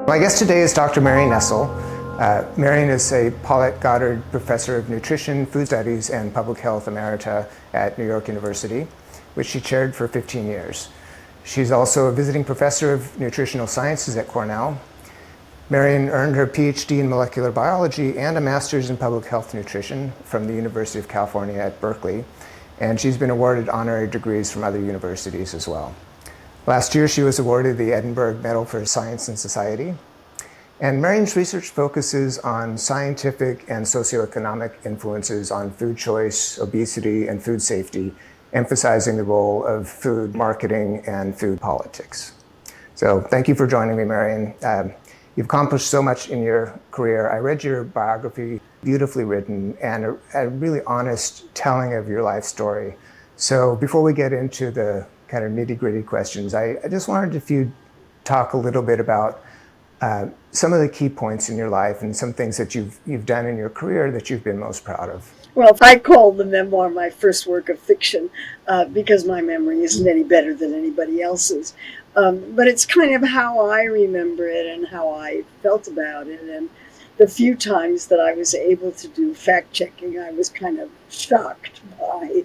My guest today is Dr. Marion Nestle. Marion is a Paulette Goddard Professor of Nutrition, Food Studies, and Public Health Emerita at New York University, which she chaired for 15 years. She's also a visiting professor of nutritional sciences at Cornell. Marion earned her PhD in molecular biology and a master's in public health nutrition from the University of California at Berkeley, and she's been awarded honorary degrees from other universities as well. Last year, she was awarded the Edinburgh Medal for Science and Society. And Marion's research focuses on scientific and socioeconomic influences on food choice, obesity, and food safety, emphasizing the role of food marketing and food politics. So thank you for joining me, Marion. You've accomplished so much in your career. I read your biography, beautifully written, and a really honest telling of your life story. So before we get into the kind of nitty-gritty questions, I just wanted if you'd talk a little bit about some of the key points in your life and some things that you've done in your career that you've been most proud of. Well, I call the memoir my first work of fiction because my memory isn't any better than anybody else's. But it's kind of how I remember it and how I felt about it. And the few times that I was able to do fact-checking, I was kind of shocked by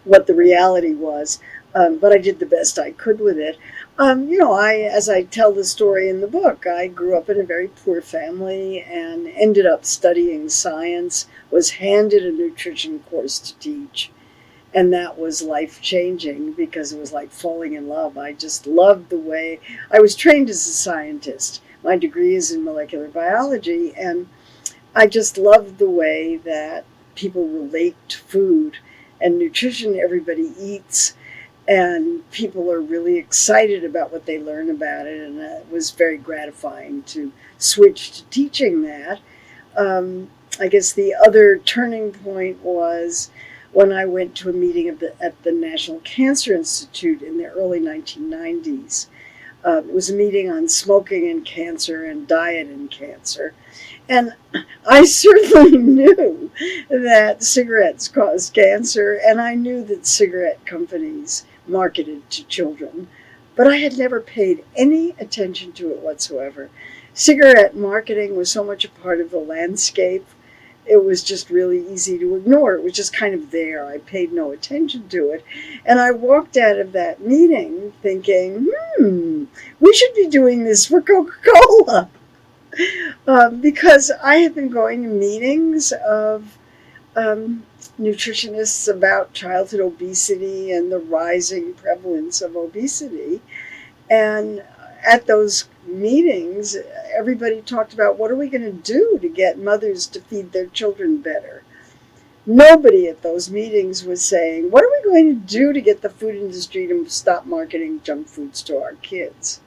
what the reality was. But I did the best I could with it. As I tell the story in the book, I grew up in a very poor family and ended up studying science, was handed a nutrition course to teach. And that was life-changing because it was like falling in love. I just loved the way I was trained as a scientist. My degree is in molecular biology, and I just loved the way that people relate to food and nutrition. Everybody eats, and people are really excited about what they learn about it, and it was very gratifying to switch to teaching that. I guess the other turning point was when I went to a meeting at the National Cancer Institute in the early 1990s. It was a meeting on smoking and cancer and diet and cancer. And I certainly knew that cigarettes caused cancer, and I knew that cigarette companies marketed to children, but I had never paid any attention to it whatsoever. Cigarette marketing was so much a part of the landscape. It was just really easy to ignore. It was just kind of there. I paid no attention to it. And I walked out of that meeting thinking, we should be doing this for Coca-Cola. Because I had been going to meetings of nutritionists about childhood obesity and the rising prevalence of obesity. And at those meetings, everybody talked about what are we going to do to get mothers to feed their children better. Nobody at those meetings was saying, what are we going to do to get the food industry to stop marketing junk foods to our kids?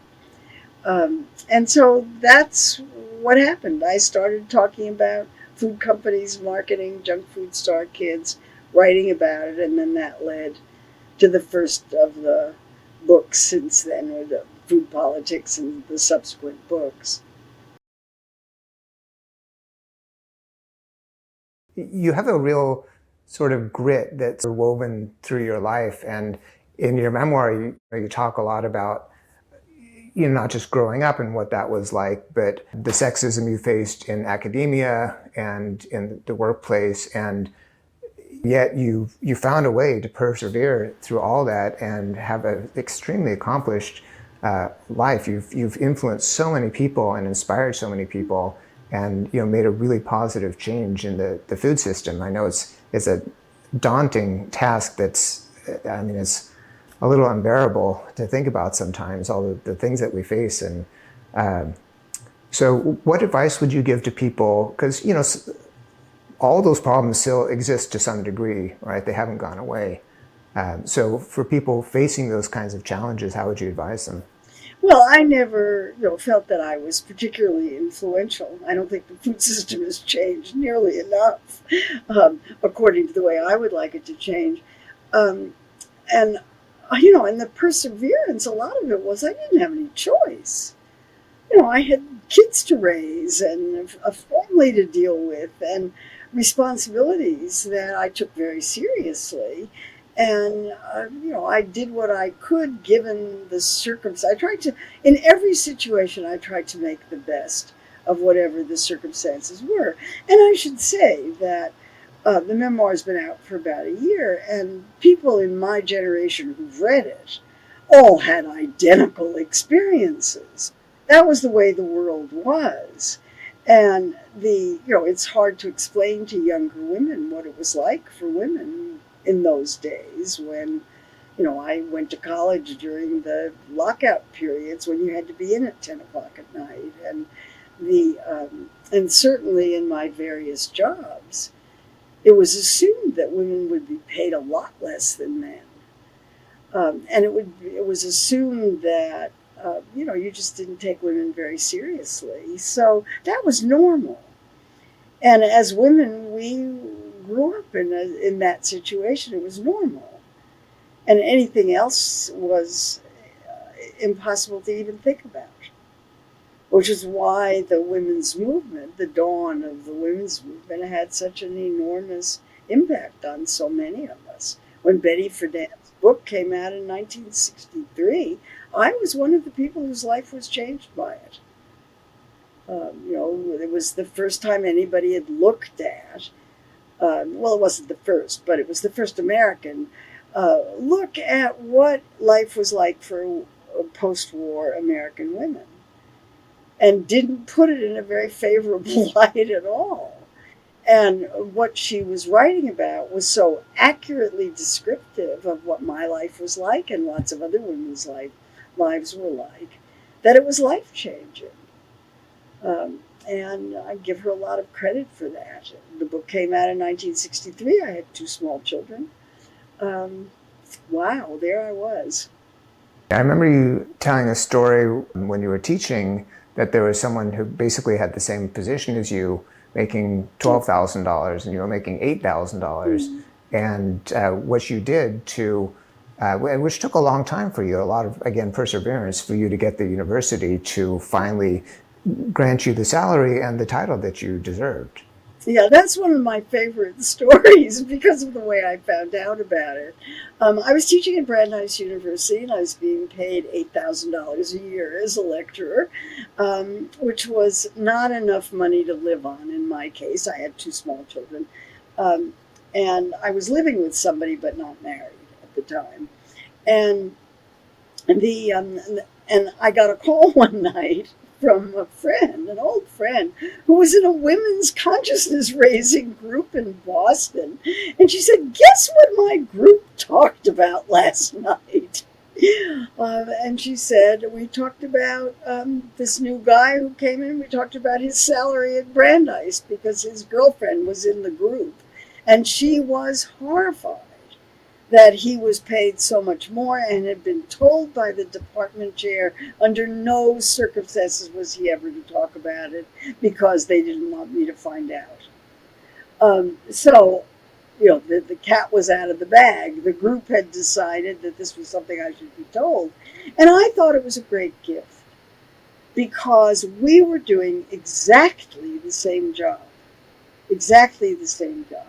And so that's what happened. I started talking about food companies marketing junk foods to our kids, writing about it, and then that led to the first of the books since then, or the Food Politics and the subsequent books. You have a real sort of grit that's woven through your life, and in your memoir, you talk a lot about not just growing up and what that was like, but the sexism you faced in academia and in the workplace, and yet you found a way to persevere through all that and have an extremely accomplished life. You've influenced so many people and inspired so many people, and made a really positive change in the food system. I know it's a daunting task it's a little unbearable to think about sometimes, all the things that we face. And so what advice would you give to people? Because all those problems still exist to some degree, right? They haven't gone away. So for people facing those kinds of challenges, how would you advise them? Well, I never felt that I was particularly influential. I don't think the food system has changed nearly enough, according to the way I would like it to change. And the perseverance, a lot of it was I didn't have any choice. I had kids to raise and a family to deal with and responsibilities that I took very seriously. And I did what I could given the circumstance. I tried to, in every situation, I tried to make the best of whatever the circumstances were. And I should say that the memoir's been out for about a year, and people in my generation who've read it all had identical experiences. That was the way the world was. And it's hard to explain to younger women what it was like for women in those days when, I went to college during the lockout periods when you had to be in at 10 o'clock at night. And certainly in my various jobs, it was assumed that women would be paid a lot less than men. And it was assumed that you just didn't take women very seriously. So that was normal. And as women, we grew up in that situation. It was normal, and anything else was impossible to even think about. Which is why the women's movement, the dawn of the women's movement, had such an enormous impact on so many of us. When Betty Friedan's book came out in 1963, I was one of the people whose life was changed by it. It was the first time anybody had looked at, well, it wasn't the first, but it was the first American look at what life was like for post-war American women, and didn't put it in a very favorable light at all. And what she was writing about was so accurately descriptive of what my life was like and lots of other women's lives were like, that it was life-changing. And I give her a lot of credit for that. The book came out in 1963. I had 2 small children. Wow, there I was. I remember you telling a story when you were teaching that there was someone who basically had the same position as you, making $12,000, and you were making $8,000. And what you did to, which took a long time for you, a lot of, again, perseverance for you to get the university to finally grant you the salary and the title that you deserved. Yeah, that's one of my favorite stories because of the way I found out about it. I was teaching at Brandeis University, and I was being paid $8,000 a year as a lecturer, which was not enough money to live on in my case. I had 2 small children. And I was living with somebody but not married at the time. And and I got a call one night from a friend, an old friend, who was in a women's consciousness raising group in Boston. And she said, "Guess what my group talked about last night?" And she said, "We talked about this new guy who came in. We talked about his salary at Brandeis because his girlfriend was in the group. And she was horrified that he was paid so much more and had been told by the department chair under no circumstances was he ever to talk about it because they didn't want me to find out." So the cat was out of the bag. The group had decided that this was something I should be told. And I thought it was a great gift because we were doing exactly the same job. Exactly the same job.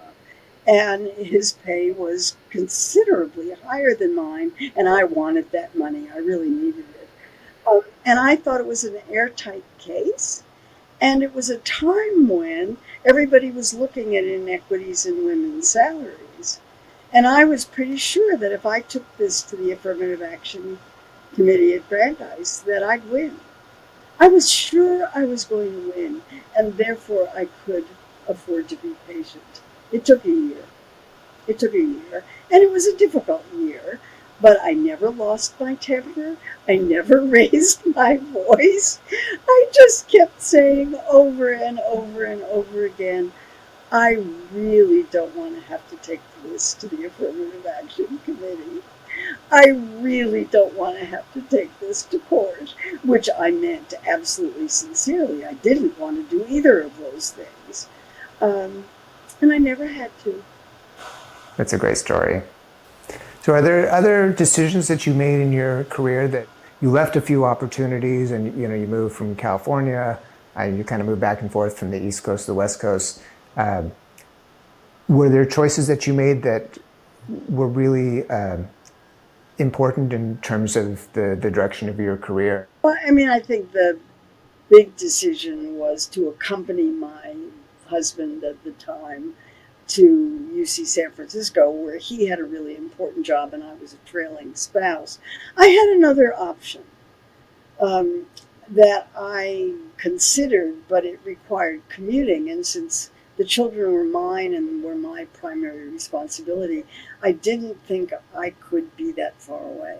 And his pay was considerably higher than mine, and I wanted that money. I really needed it. And I thought it was an airtight case. And it was a time when everybody was looking at inequities in women's salaries. And I was pretty sure that if I took this to the Affirmative Action Committee at Brandeis, that I'd win. I was sure I was going to win, and therefore I could afford to be patient. It took a year. It took a year, and it was a difficult year, but I never lost my temper. I never raised my voice. I just kept saying over and over and over again, I really don't want to have to take this to the Affirmative Action Committee. I really don't want to have to take this to court, which I meant absolutely sincerely. I didn't want to do either of those things. And I never had to. That's a great story. So are there other decisions that you made in your career that you left a few opportunities and you moved from California and you kind of moved back and forth from the East Coast to the West Coast? Were there choices that you made that were really important in terms of the direction of your career? Well, I mean, I think the big decision was to accompany my husband at the time to UC San Francisco, where he had a really important job and I was a trailing spouse. I had another option um, that I considered, but it required commuting. And since the children were mine and were my primary responsibility, I didn't think I could be that far away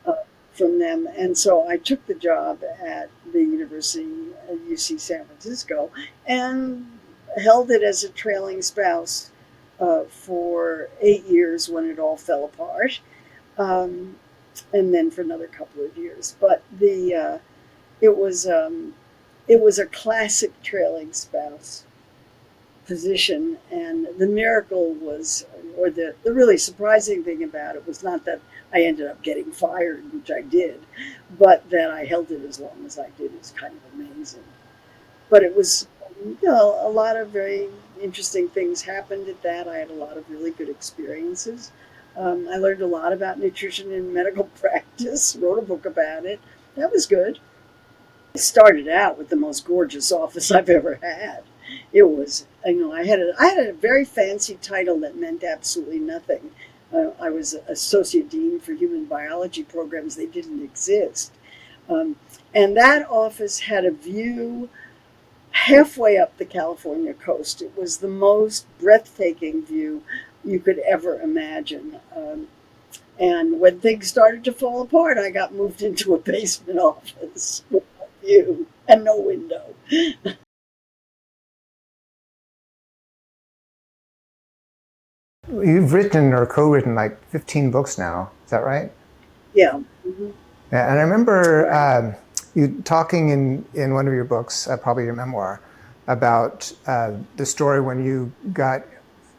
uh, from them. And so I took the job at the university at UC San Francisco and held it as a trailing spouse for 8 years when it all fell apart. Um, and then for another couple of years. But it was it was a classic trailing spouse position, and the miracle was, or the really surprising thing about it was not that I ended up getting fired, which I did, but that I held it as long as I did is kind of amazing. But it was, a lot of very interesting things happened at that. I had a lot of really good experiences. I learned a lot about nutrition in medical practice, wrote a book about it. That was good. I started out with the most gorgeous office I've ever had. It was, I had a very fancy title that meant absolutely nothing. I was associate dean for human biology programs. They didn't exist. Um, and that office had a view halfway up the California coast. It was the most breathtaking view you could ever imagine. And when things started to fall apart, I got moved into a basement office with no view and no window. You've written or co-written like 15 books now, is that right? Yeah. Mm-hmm. Yeah, and I remember you talking in one of your books, probably your memoir, about the story when you got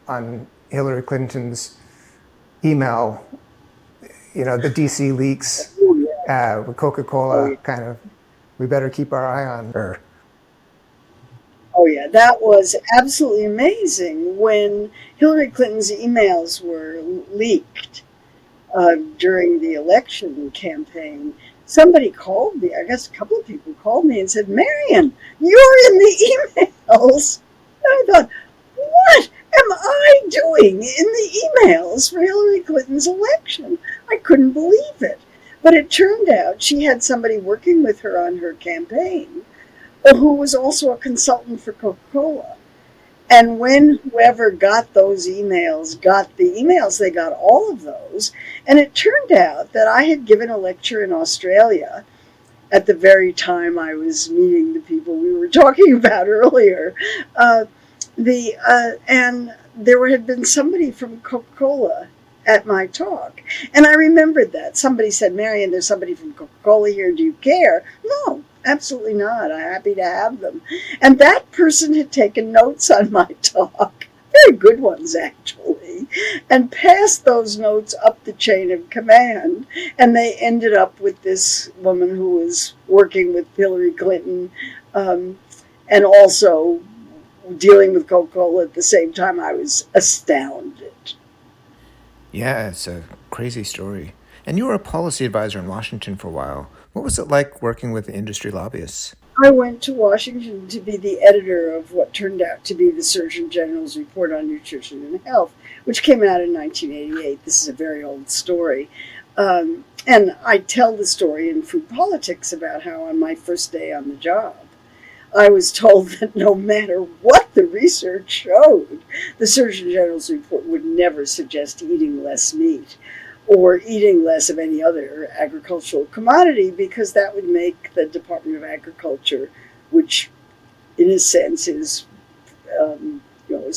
on Hillary Clinton's email, the DC leaks Oh, yeah. with Oh, Coca-Cola, yeah. kind of, we better keep our eye on her. Oh, yeah. That was absolutely amazing when Hillary Clinton's emails were leaked during the election campaign. Somebody called me, I guess a couple of people called me and said, Marion, you're in the emails. And I thought, what am I doing in the emails for Hillary Clinton's election? I couldn't believe it. But it turned out she had somebody working with her on her campaign who was also a consultant for Coca Cola. And when whoever got those emails got the emails, they got all of those. And it turned out that I had given a lecture in Australia at the very time I was meeting the people we were talking about earlier. Uh, and there had been somebody from Coca-Cola at my talk. And I remembered that. Somebody said, Marion, there's somebody from Coca-Cola here. Do you care? No, absolutely not. I'm happy to have them. And that person had taken notes on my talk, very good ones actually, and passed those notes up the chain of command. And they ended up with this woman who was working with Hillary Clinton and also dealing with Coca-Cola at the same time. I was astounded. Yeah, it's a crazy story. And you were a policy advisor in Washington for a while. What was it like working with industry lobbyists? I went to Washington to be the editor of what turned out to be the Surgeon General's Report on Nutrition and Health, which came out in 1988. This is a very old story. And I tell the story in Food Politics about how on my first day on the job, I was told that no matter what the research showed, the Surgeon General's report would never suggest eating less meat or eating less of any other agricultural commodity, because that would make the Department of Agriculture, which in a sense is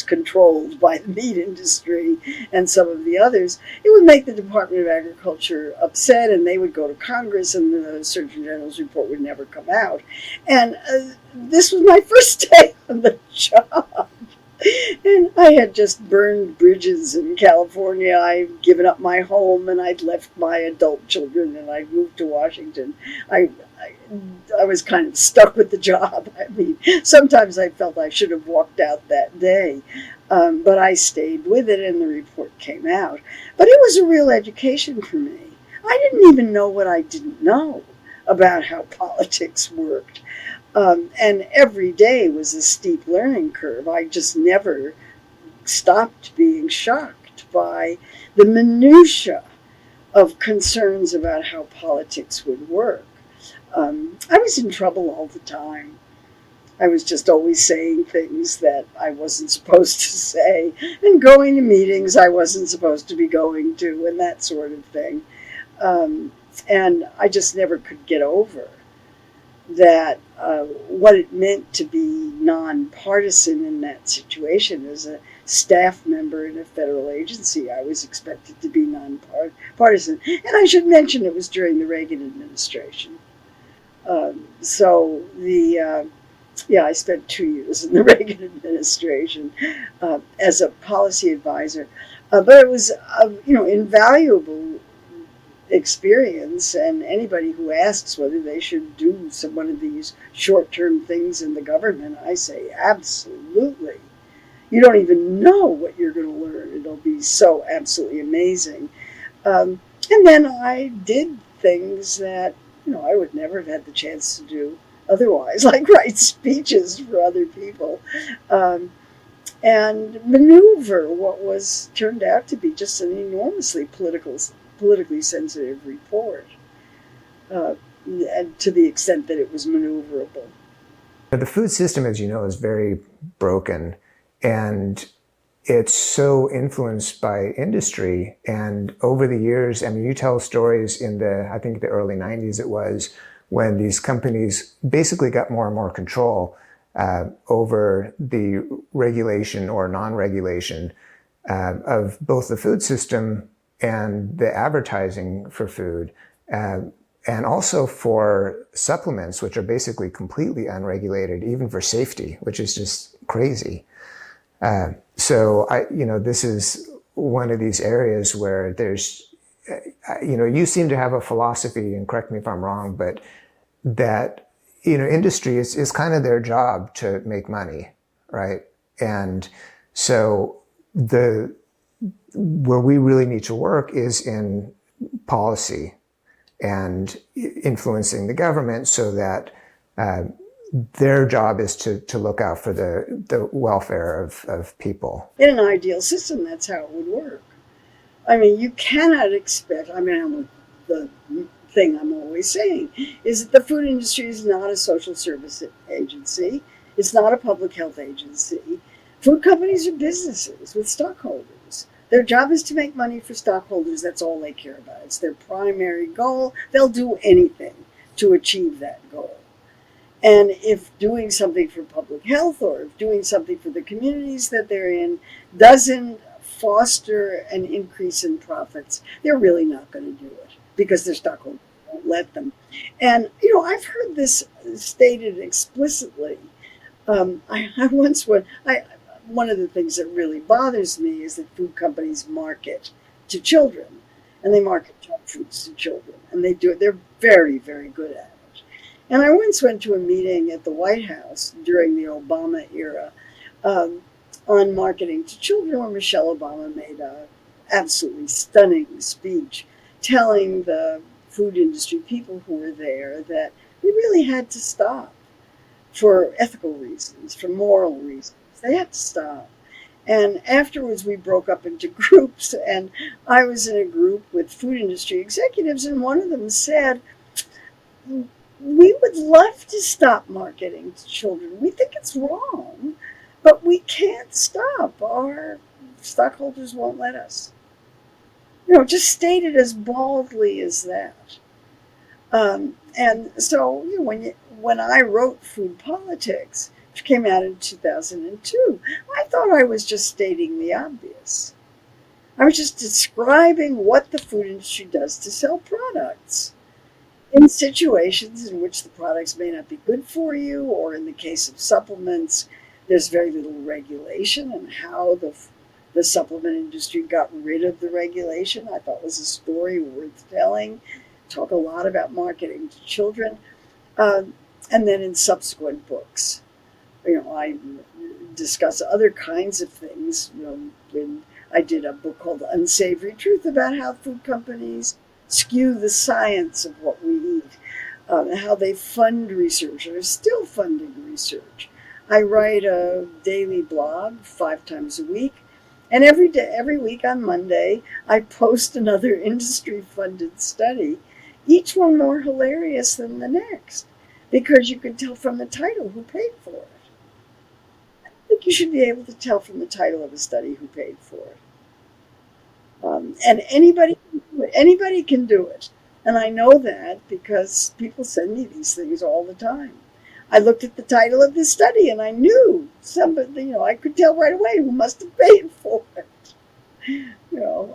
controlled by the meat industry and some of the others, it would make the Department of Agriculture upset, and they would go to Congress, and the Surgeon General's report would never come out. And this was my first day on the job. And I had just burned bridges in California. I'd given up my home, and I'd left my adult children, and I'd moved to Washington. I was kind of stuck with the job. I mean, sometimes I felt I should have walked out that day. But I stayed with it and the report came out. But it was a real education for me. I didn't even know what I didn't know about how politics worked. And every day was a steep learning curve. I just never stopped being shocked by the minutiae of concerns about how politics would work. I was in trouble all the time. I was just always saying things that I wasn't supposed to say, and going to meetings I wasn't supposed to be going to, and that sort of thing. And I just never could get over that what it meant to be nonpartisan in that situation. As a staff member in a federal agency, I was expected to be nonpartisan. And I should mention it was during the Reagan administration. I spent 2 years in the Reagan administration as a policy advisor. But it was, invaluable experience, and anybody who asks whether they should do one of these short-term things in the government, I say absolutely. You don't even know what you're going to learn. It'll be so absolutely amazing. And then I did things that I would never have had the chance to do otherwise, like write speeches for other people, and maneuver what was turned out to be just an enormously politically sensitive report, and to the extent that it was maneuverable. The food system, as you know, is very broken, and it's so influenced by industry. And over the years, I mean, you tell stories in I think the early 90s it was, when these companies basically got more and more control over the regulation or non-regulation of both the food system and the advertising for food, and also for supplements, which are basically completely unregulated, even for safety, which is just crazy. So this is one of these areas where there's, you seem to have a philosophy, and correct me if I'm wrong, but that, industry is kind of their job to make money, right? And so where we really need to work is in policy and influencing the government so that their job is to look out for the welfare of people. In an ideal system, that's how it would work. I mean, you cannot expect, the thing I'm always saying is that the food industry is not a social service agency. It's not a public health agency. Food companies are businesses with stockholders. Their job is to make money for stockholders. That's all they care about. It's their primary goal. They'll do anything to achieve that goal. And if doing something for public health or if doing something for the communities that they're in doesn't foster an increase in profits, they're really not going to do it because their stockholders won't let them. And, I've heard this stated explicitly. One of the things that really bothers me is that food companies market to children, and they market junk foods to children, and they do it. They're very, very good at it. And I once went to a meeting at the White House during the Obama era on marketing to children, where Michelle Obama made an absolutely stunning speech telling the food industry people who were there that we really had to stop for ethical reasons, for moral reasons. They had to stop. And afterwards, we broke up into groups, and I was in a group with food industry executives, and one of them said, we would love to stop marketing to children. We think it's wrong, but we can't stop. Our stockholders won't let us. Just stated as baldly as that. And so when I wrote Food Politics, which came out in 2002, I thought I was just stating the obvious. I was just describing what the food industry does to sell products in situations in which the products may not be good for you, or in the case of supplements, there's very little regulation, and how the supplement industry got rid of the regulation, I thought was a story worth telling. Talk a lot about marketing to children. And then in subsequent books, I discuss other kinds of things. When I did a book called Unsavory Truth about how food companies skew the science of what we eat, how they fund research and are still funding research. I write a daily blog 5 times a week, and every week on Monday, I post another industry-funded study, each one more hilarious than the next, because you can tell from the title who paid for it. I think you should be able to tell from the title of a study who paid for it. And anybody can do it. Anybody can do it. And I know that because people send me these things all the time. I looked at the title of this study and I knew somebody, I could tell right away who must have paid for it.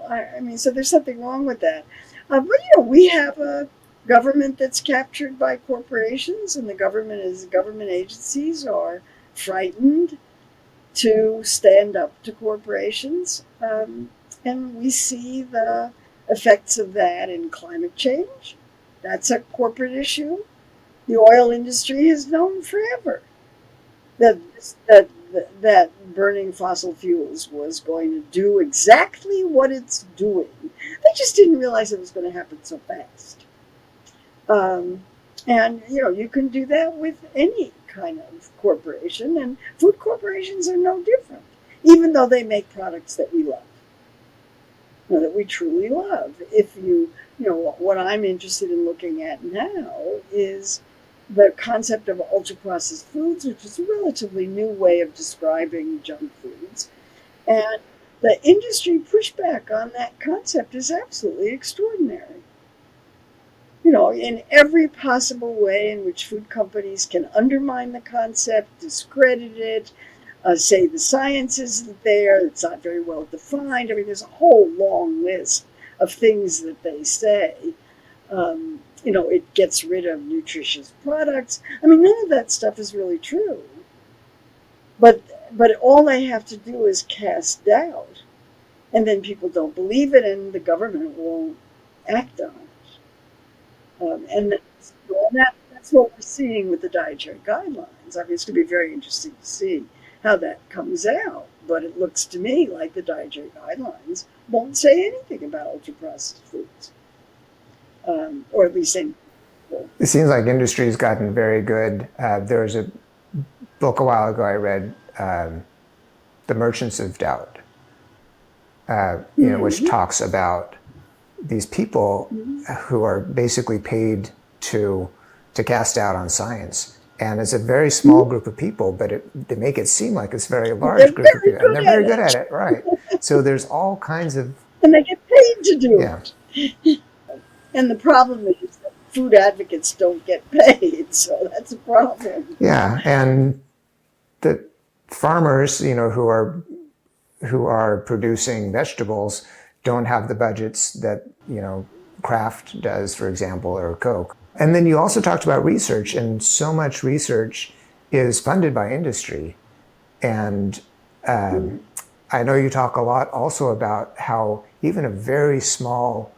I mean, so there's something wrong with that. But, we have a government that's captured by corporations, and the government agencies are frightened to stand up to corporations. And we see the effects of that in climate change. That's a corporate issue. The oil industry has known forever that burning fossil fuels was going to do exactly what it's doing. They just didn't realize it was going to happen so fast. And you can do that with any kind of corporation, and food corporations are no different, even though they make products that we love. That we truly love. If what I'm interested in looking at now is the concept of ultra-processed foods, which is a relatively new way of describing junk foods. And the industry pushback on that concept is absolutely extraordinary. In every possible way in which food companies can undermine the concept, discredit it, say the science isn't there, it's not very well defined. I mean, there's a whole long list of things that they say. It gets rid of nutritious products. I mean, none of that stuff is really true. But all they have to do is cast doubt, and then people don't believe it, and the government won't act on it. And that's what we're seeing with the dietary guidelines. I mean, it's going to be very interesting to see how that comes out. But it looks to me like the dietary guidelines won't say anything about ultra-processed foods, or at least anything. It seems like industry's gotten very good. There was a book a while ago I read, The Merchants of Doubt, which talks about these people who are basically paid to cast doubt on science. And it's a very small group of people, but they make it seem like it's a very large group of people. And they're very good at it, right. So there's all kinds of... And they get paid to do it. And the problem is that food advocates don't get paid, so that's a problem. Yeah, and the farmers, who are producing vegetables don't have the budgets that, Kraft does, for example, or Coke. And then you also talked about research, and so much research is funded by industry. And I know you talk a lot also about how even a very small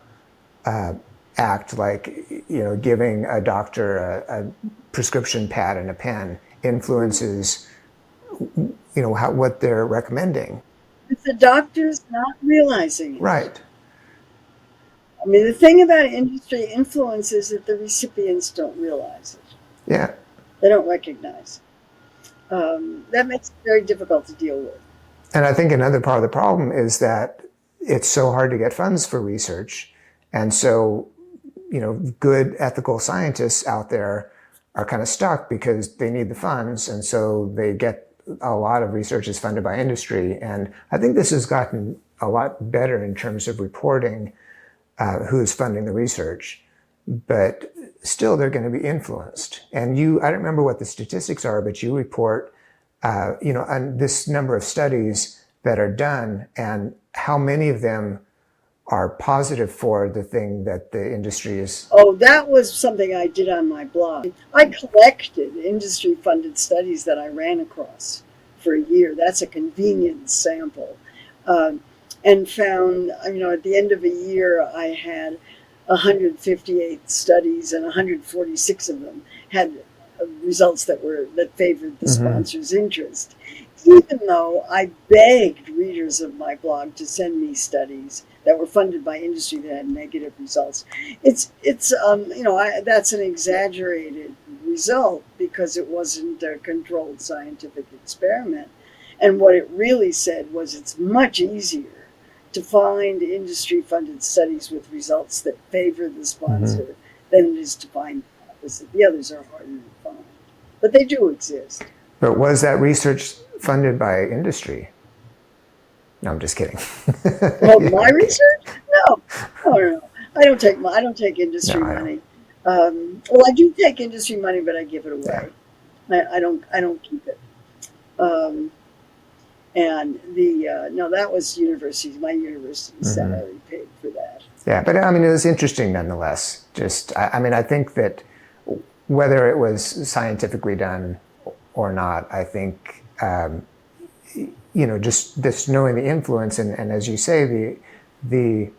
act like, giving a doctor a prescription pad and a pen influences, what they're recommending. If the doctor's not realizing it. Right. I mean, the thing about industry influence is that the recipients don't realize it. Yeah. They don't recognize it. That makes it very difficult to deal with. And I think another part of the problem is that it's so hard to get funds for research. And so, good ethical scientists out there are kind of stuck because they need the funds. And so they get a lot of research is funded by industry. And I think this has gotten a lot better in terms of reporting who's funding the research, but still they're going to be influenced. And I don't remember what the statistics are, but you report, on this number of studies that are done and how many of them are positive for the thing that the industry is. Oh, that was something I did on my blog. I collected industry-funded studies that I ran across for a year. That's a convenient sample. And found, at the end of a year, I had 158 studies, and 146 of them had results that favored the sponsor's interest. even though I begged readers of my blog to send me studies that were funded by industry that had negative results. That's an exaggerated result because it wasn't a controlled scientific experiment. And what it really said was it's much easier to find industry-funded studies with results that favor the sponsor Mm-hmm. than it is to find the opposite. The others are harder to find, but they do exist. But was that research funded by industry? No, I'm just kidding. Well, Yeah, my okay. research? No, no. I don't take No, industry I don't. money. Well, I do take industry money, but I give it Yeah. away. I don't keep it. Um, and the no, that was universities. My university Hmm. salary paid for that. Yeah, but I mean, it was interesting nonetheless. Just, I mean, I think that whether it was scientifically done or not, I think, just knowing the influence and as you say, the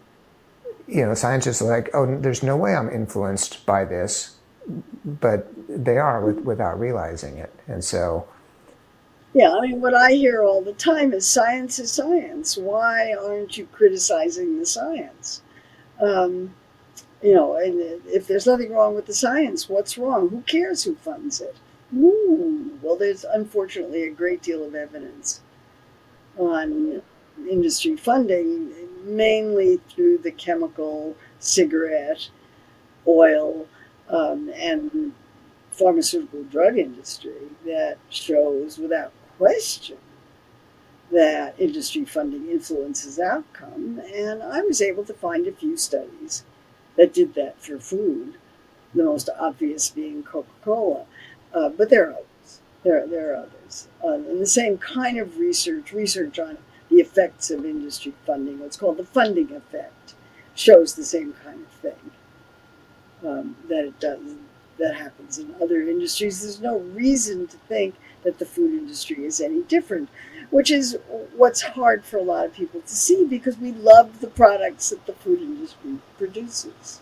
scientists are like, oh, there's no way I'm influenced by this, but they are without realizing it. And so, Yeah, I mean, what I hear all the time is science is science. Why aren't you criticizing the science? Um, and if there's nothing wrong with the science, what's wrong? Who cares who funds it? Ooh, well, there's unfortunately a great deal of evidence on industry funding, mainly through the chemical, cigarette, oil, and pharmaceutical drug industry that shows without question that industry funding influences outcome. And I was able to find a few studies that did that for food, the most obvious being Coca-Cola. But there are others. There are others. And the same kind of research on the effects of industry funding, what's called the funding effect, shows the same kind of thing that it does, that happens in other industries. There's no reason to think that the food industry is any different, which is what's hard for a lot of people to see because we love the products that the food industry produces.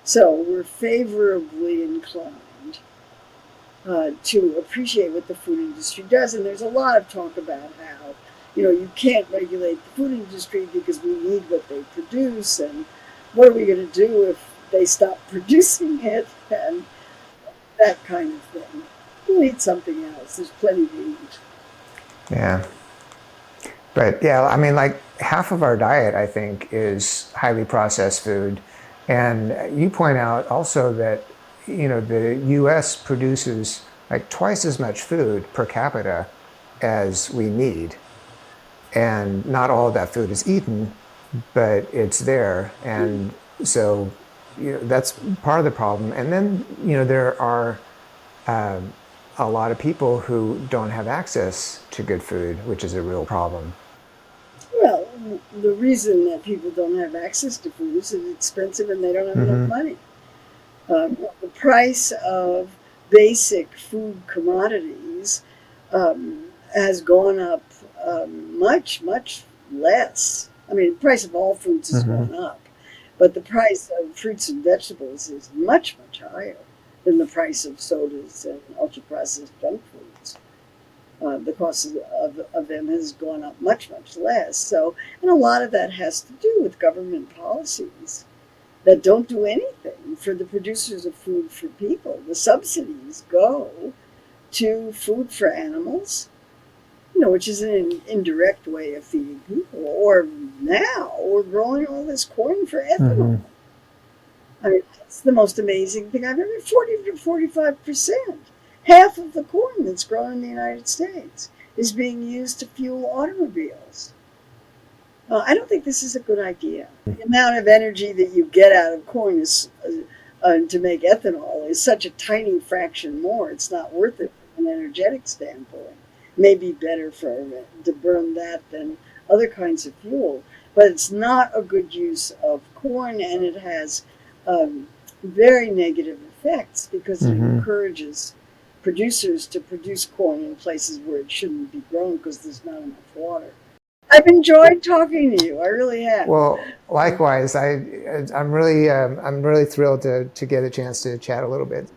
So we're favorably inclined to appreciate what the food industry does. And there's a lot of talk about how, you can't regulate the food industry because we need what they produce. And what are we going to do if they stop producing it? And that kind of thing. We'll eat something else. There's plenty to eat. yeah. But yeah, I mean, like half of our diet, I think, is highly processed food. And you point out also that, the US produces like twice as much food per capita as we need. And not all of that food is eaten, but it's there. And so, that's part of the problem. And then, there are um, a lot of people who don't have access to good food, which is a real problem. Well, the reason that people don't have access to food is it's expensive and they don't have enough Hmm. money. The price of basic food commodities has gone up much, much less. I mean, the price of all foods has Hmm. gone up, but the price of fruits and vegetables is much, much higher than the price of sodas and ultra processed junk foods. The cost of them has gone up much, much less. So, and a lot of that has to do with government policies that don't do anything for the producers of food for people. The subsidies go to food for animals, which is an indirect way of feeding people. Or now we're growing all this corn for ethanol. Hmm. I mean, it's the most amazing thing I've ever. 40 to 45%, half of the corn that's grown in the United States is being used to fuel automobiles. I don't think this is a good idea. The amount of energy that you get out of corn is to make ethanol is such a tiny fraction more. It's not worth it from an energetic standpoint. Maybe better to burn that than other kinds of fuel, but it's not a good use of corn, and it has um, very negative effects because it Hmm. encourages producers to produce corn in places where it shouldn't be grown because there's not enough water. I've enjoyed talking to you. I really have. Well, likewise, I'm really thrilled to get a chance to chat a little bit.